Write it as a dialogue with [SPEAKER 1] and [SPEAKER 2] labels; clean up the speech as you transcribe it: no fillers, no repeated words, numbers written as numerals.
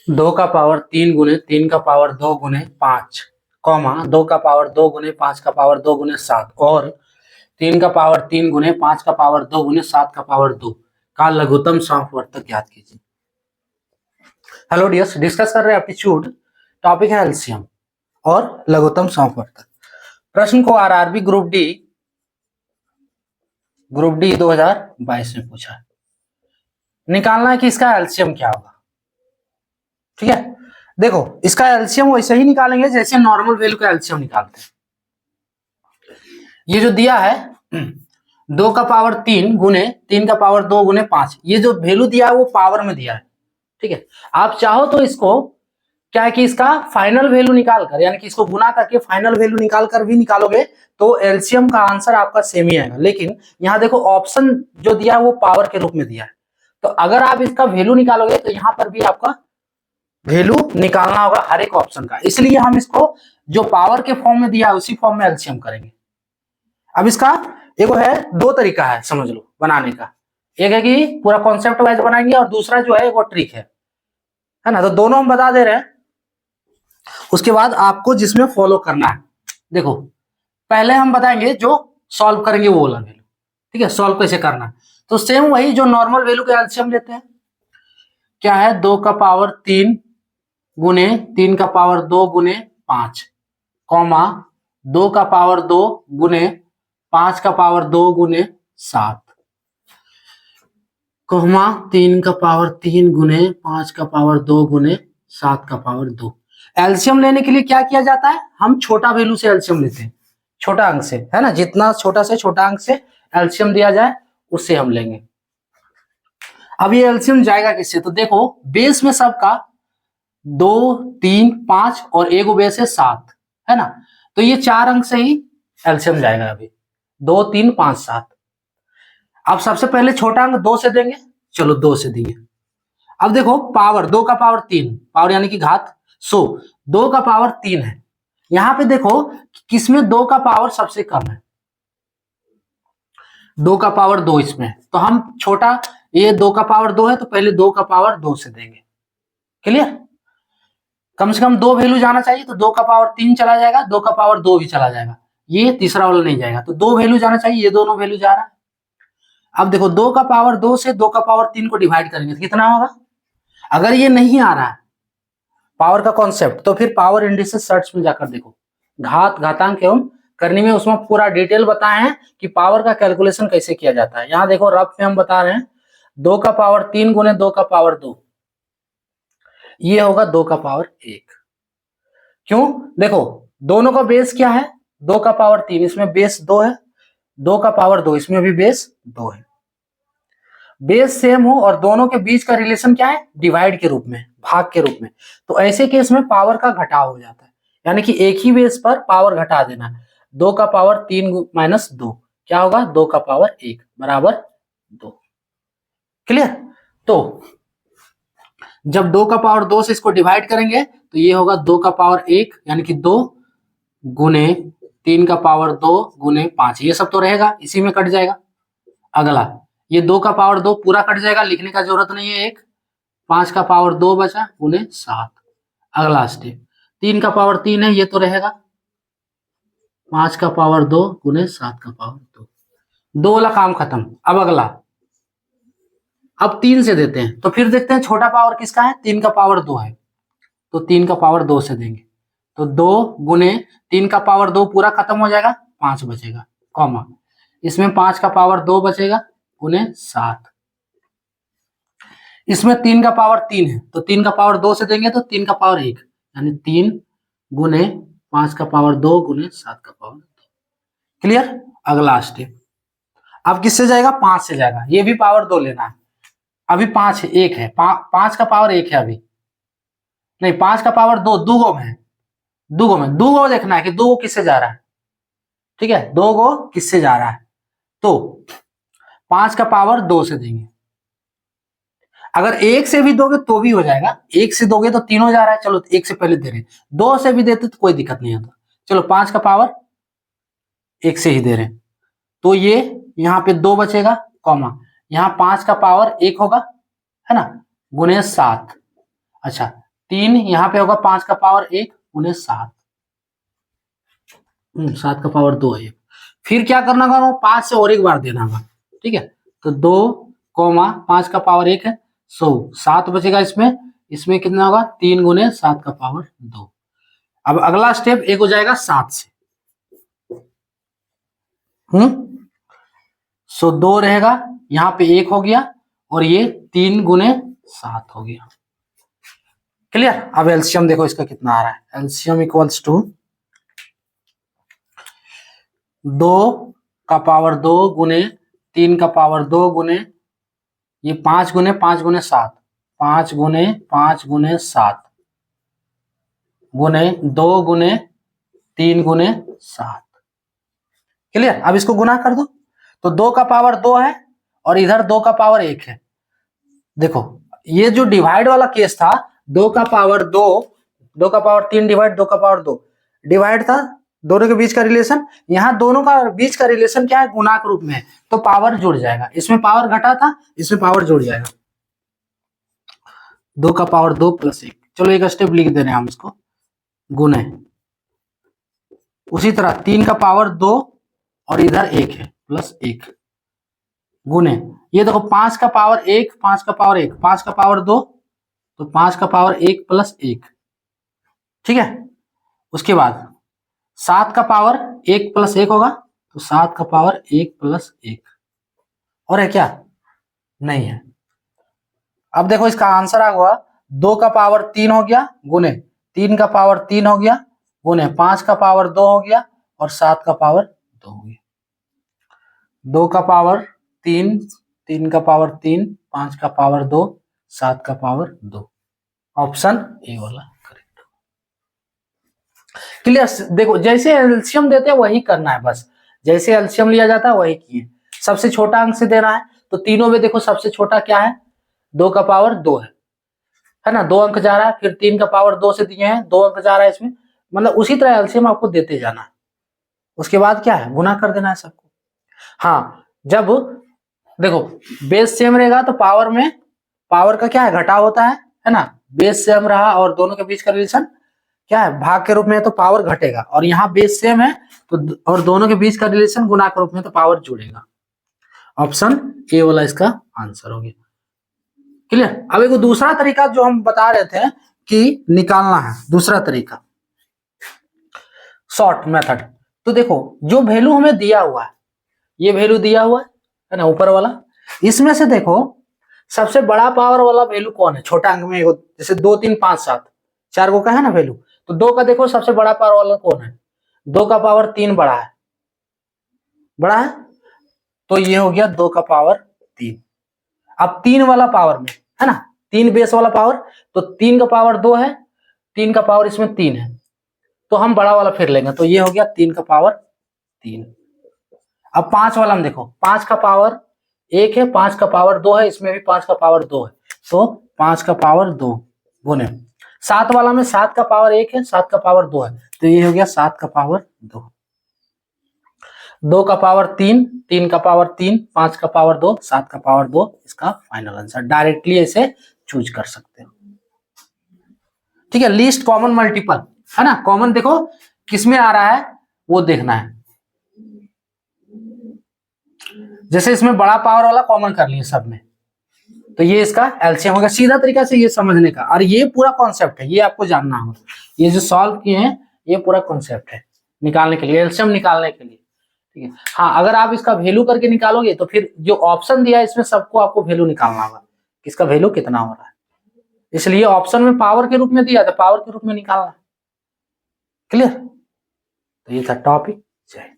[SPEAKER 1] दो का पावर 3 गुने 3 का पावर 2 गुने 5, कॉमा 2 का पावर 2 गुने 5 का पावर 2 गुने 7 और 3 का पावर 3 गुने 5 का पावर 2 गुने 7 का पावर 2 का लघुत्तम समवर्तक ज्ञात कीजिए। हेलो डियर्स, डिस्कस कर रहे हैं एप्टीट्यूड, टॉपिक है एलसीएम और लघुत्तम समवर्तक। प्रश्न को आरआरबी ग्रुप डी 2022 में पूछा है। निकालना है कि इसका एलसीएम क्या होगा। ठीक है, देखो इसका एलसीएम वैसे ही निकालेंगे जैसे नॉर्मल वैल्यू का एलसीएम निकालते हैं। ये जो दिया है 2 का पावर 3 गुने 3 का पावर 2 गुने 5, ये जो वैल्यू दिया है वो पावर में दिया है। ठीक है, आप चाहो तो इसको क्या है कि इसका फाइनल वैल्यू निकाल कर, यानी कि इसको गुना करके फाइनल वैल्यू निकाल कर भी निकालोगे तो एलसीएम का आंसर आपका सेम ही आएगा। लेकिन यहाँ देखो ऑप्शन जो दिया है वो पावर के रूप में दिया है, तो अगर आप इसका वैल्यू निकालोगे तो यहाँ पर भी आपका वैल्यू निकालना होगा हर एक ऑप्शन का, इसलिए हम इसको जो पावर के फॉर्म में दिया है उसी फॉर्म में एलसीएम करेंगे। अब इसका एक है, दो तरीका है समझ लो बनाने का। एक है कि पूरा कॉन्सेप्ट वाइज बनाएंगे और दूसरा जो है वो ट्रिक है ना। तो दोनों हम बता दे रहे हैं, उसके बाद आपको जिसमें फॉलो करना है। देखो पहले हम बताएंगे जो सॉल्व करेंगे वो वाला वैल्यू। ठीक है, सॉल्व कैसे करना है, तो सेम वही जो नॉर्मल वैल्यू का एलसीएम लेते हैं। क्या है, 2 का पावर 3 गुने 3 का पावर 2 गुने 5, कॉमा 2 का पावर 2 गुने 5 का पावर 2 गुने 7, कॉमा 3 का पावर 3 गुने 5 का पावर 2 गुने 7 का पावर 2। एलसीएम लेने के लिए क्या किया जाता है, हम छोटा वैल्यू से एलसीएम लेते हैं, छोटा अंक से, है ना। जितना छोटा से छोटा अंक से एलसीएम दिया जाए उससे हम लेंगे। अब ये एलसीएम जाएगा किससे, तो देखो बेस में सबका 2 3 5 और एक बेस है 7, है ना। तो ये 4 अंक से ही एलसीएम जाएगा। अभी 2 3 5 7। अब सबसे पहले छोटा अंक 2 से देंगे, चलो 2 से दिए। अब देखो पावर 2 का पावर 3, पावर यानी कि घात, सो 2 का पावर 3 है। यहां पे देखो किसमें 2 का पावर सबसे कम है, 2 का पावर 2 इसमें, तो हम छोटा, ये 2 का पावर 2 है तो पहले 2 का पावर 2 से देंगे। क्लियर, कम से कम 2 वैल्यू जाना चाहिए, तो 2 का पावर 3 चला जाएगा, 2 का पावर 2 भी चला जाएगा, ये तीसरा वाला नहीं जाएगा, तो 2 वैल्यू जाना चाहिए, ये दोनों वैल्यू जा रहा है। अब देखो 2 का पावर 2 से 2 का पावर 3 को डिवाइड करेंगे तो कितना होगा। अगर ये नहीं आ रहा है पावर का कॉन्सेप्ट, तो फिर पावर इंडिसेस सर्च में जाकर देखो, घात घातांक एवं करने में उसमें पूरा डिटेल बताए हैं कि पावर का कैलकुलेशन कैसे किया जाता है। यहाँ देखो रफ में हम बता रहे हैं 2 का पावर 3 गुने 2 का पावर 2, ये होगा 2 का पावर 1। क्यों, देखो दोनों का बेस क्या है, 2 का पावर 3, इसमें बेस 2 है, 2 का पावर 2 इसमें भी बेस 2 है। बेस सेम हो और दोनों के बीच का रिलेशन क्या है, डिवाइड के रूप में, भाग के रूप में, तो ऐसे केस में पावर का घटाव हो जाता है, यानी कि एक ही बेस पर पावर घटा देना है। 2 का पावर 3 माइनस 2 क्या होगा, 2 का पावर 1 बराबर 2। क्लियर, तो जब 2 का पावर 2 से इसको डिवाइड करेंगे तो ये होगा 2 का पावर 1 यानी कि 2 गुने 3 का पावर 2 गुने 5, ये सब तो रहेगा, इसी में कट जाएगा। अगला ये 2 का पावर 2 पूरा कट जाएगा, लिखने का जरूरत नहीं है, 1 5 का पावर 2 बचा गुने 7। अगला स्टेप 3 का पावर 3 है, ये तो रहेगा, 5 का पावर 2 गुने 7 का पावर 2, 2 वाला काम खत्म। अब अगला, अब 3 से देते हैं, तो फिर देखते हैं छोटा पावर किसका है, 3 का पावर 2 है, तो 3 का पावर 2 से देंगे, तो 2 गुने 3 का पावर 2 पूरा खत्म हो जाएगा, 5 बचेगा, कॉमा इसमें 5 का पावर 2 बचेगा गुने 7, इसमें 3 का पावर 3 है, तो 3 का पावर 2 से देंगे तो 3 का पावर 1, यानी 3 गुने 5 का पावर 2 गुने 7 का पावर 2। क्लियर, अगला स्टेप अब किससे जाएगा, 5 से जाएगा, ये भी पावर 2 लेना है। अभी 5 है, 1 है, 5 का पावर 1 है, अभी नहीं, 5 का पावर 2 दूगो में है, दूगो देखना है कि दूगो किससे जा रहा है। ठीक है, 2 गो किससे जा रहा है, तो 5 का पावर 2 से देंगे। अगर 1 से भी दोगे तो भी हो जाएगा, 1 से दोगे तो तीनों जा रहा है, चलो 1 से पहले दे रहे, 2 से भी देते तो कोई दिक्कत नहीं होता, चलो 5 का पावर 1 से ही दे रहे, तो ये यहाँ पे 2 बचेगा, कॉमा यहाँ 5 का पावर 1 होगा, है ना, गुने 7। अच्छा 3 यहाँ पे होगा 5 का पावर 1 गुने 7, 7 का पावर 2 है। फिर क्या करना होगा, 5 से और एक बार देना होगा, ठीक है। तो 2 कोमा 5 का पावर 1 है 100, 7 बचेगा इसमें, इसमें कितना होगा 3 गुने 7 का पावर 2। अब अगला स्टेप एक हो जाएगा 7 से, सो 2 रहेगा, यहाँ पे 1 हो गया और ये 3 गुने 7 हो गया। क्लियर। अब एलसीएम देखो इसका कितना आ रहा है, एलसीएम इक्वल्स टू 2 का पावर 2 गुने 3 का पावर 2 गुने ये 5 गुने 5 गुने 7, 5 गुने 5 गुने 7 गुने 2 गुने 3 गुने 7। क्लियर। अब इसको गुना कर दो, तो 2 का पावर 2 है और इधर 2 का पावर 1 है। देखो ये जो डिवाइड वाला केस था, 2 का पावर 2, 2 का पावर 3 डिवाइड 2 का पावर 2 डिवाइड था, दोनों के बीच का रिलेशन। यहाँ दोनों का बीच का रिलेशन क्या है, गुणा के रूप में है, तो पावर जुड़ जाएगा। इसमें पावर घटा था, इसमें पावर जुड़ जाएगा। 2 का पावर 2 प्लस 1, चलो एक स्टेप लिख दे रहे हैं हम इसको, गुने उसी तरह 3 का पावर 2 और इधर 1 है प्लस 1 गुने ये देखो 5 का पावर 1, 5 का पावर 1, 5 का पावर 2, तो 5 का पावर 1 प्लस 1, ठीक है। उसके बाद 7 का पावर 1 प्लस 1 होगा, तो 7 का पावर 1 प्लस 1 और है क्या, नहीं है। अब देखो इसका आंसर आ गया 2 का पावर 3 हो गया गुने 3 का पावर 3 हो गया गुने 5 का पावर 2 हो गया और 7 का पावर 2 हो गया। 2 का पावर 3, 3 का पावर 3, 5 का पावर 2, 7 का पावर 2, ऑप्शन ए वाला करेक्ट। क्लियर। देखो जैसे एलसीएम देते हैं वही करना है, बस जैसे एलसीएम लिया जाता है वही किए। सबसे छोटा अंक से देना है, तो तीनों में देखो सबसे छोटा क्या है, 2 का पावर 2 है ना, 2 अंक जा रहा है। फिर 3 का पावर 2 से दिए हैं, 2 अंक जा रहा है इसमें, मतलब उसी तरह एलसीएम आपको देते जाना है। उसके बाद क्या है, गुना कर देना है सबको। हाँ जब देखो बेस सेम रहेगा तो पावर में पावर का क्या है, घटा होता है ना। बेस सेम रहा और दोनों के बीच का रिलेशन क्या है, भाग के रूप में, तो पावर घटेगा। और यहाँ बेस सेम है तो और दोनों के बीच का रिलेशन गुना के रूप में, तो पावर जुड़ेगा। ऑप्शन ए वाला इसका आंसर हो गया। क्लियर। अब एक दूसरा तरीका जो हम बता रहे थे कि निकालना है, दूसरा तरीका शॉर्ट मेथड। तो देखो जो वैल्यू हमें दिया हुआ है, ये वैल्यू दिया हुआ है ना ऊपर वाला, इसमें से देखो सबसे बड़ा पावर वाला वैल्यू कौन है, छोटा अंक में जैसे 2 3 5 7 4 को का है ना वैल्यू, तो 2 का देखो सबसे बड़ा पावर वाला कौन है, 2 का पावर 3 बड़ा है, बड़ा है, तो ये हो गया 2 का पावर 3। अब 3 वाला पावर में है ना, 3 बेस वाला पावर, तो 3 का पावर 2 है, 3 का पावर इसमें 3 है, तो हम बड़ा वाला फिर लेंगे, तो ये हो गया 3 का पावर 3। अब 5 वाला में देखो 5 का पावर 1 है, 5 का पावर 2 है, इसमें भी 5 का पावर 2 है, तो 5 का पावर 2 गुने 7 वाला में 7 का पावर 1 है, 7 का पावर 2 है, तो ये हो गया 7 का पावर 2। 2 का पावर 3, 3 का पावर 3, 5 का पावर 2, 7 का पावर 2, इसका फाइनल आंसर। डायरेक्टली ऐसे चूज कर सकते हो, ठीक है। लीस्ट कॉमन मल्टीपल है ना, कॉमन देखो किसमें आ रहा है वो देखना है। जैसे इसमें बड़ा पावर वाला कॉमन कर लिए सब में, तो ये इसका एलसीएम होगा। सीधा तरीका से ये समझने का, और ये पूरा कॉन्सेप्ट है, ये आपको जानना होगा। ये जो सॉल्व किए हैं ये पूरा कॉन्सेप्ट है निकालने के लिए, एलसीएम निकालने के लिए, ठीक है। हाँ अगर आप इसका वैल्यू करके निकालोगे तो फिर जो ऑप्शन दिया है इसमें सबको आपको वैल्यू निकालना होगा, इसका वैल्यू कितना हो रहा है, इसलिए ऑप्शन में पावर के रूप में दिया था, पावर के रूप में निकालना। क्लियर। तो ये था टॉपिक। जय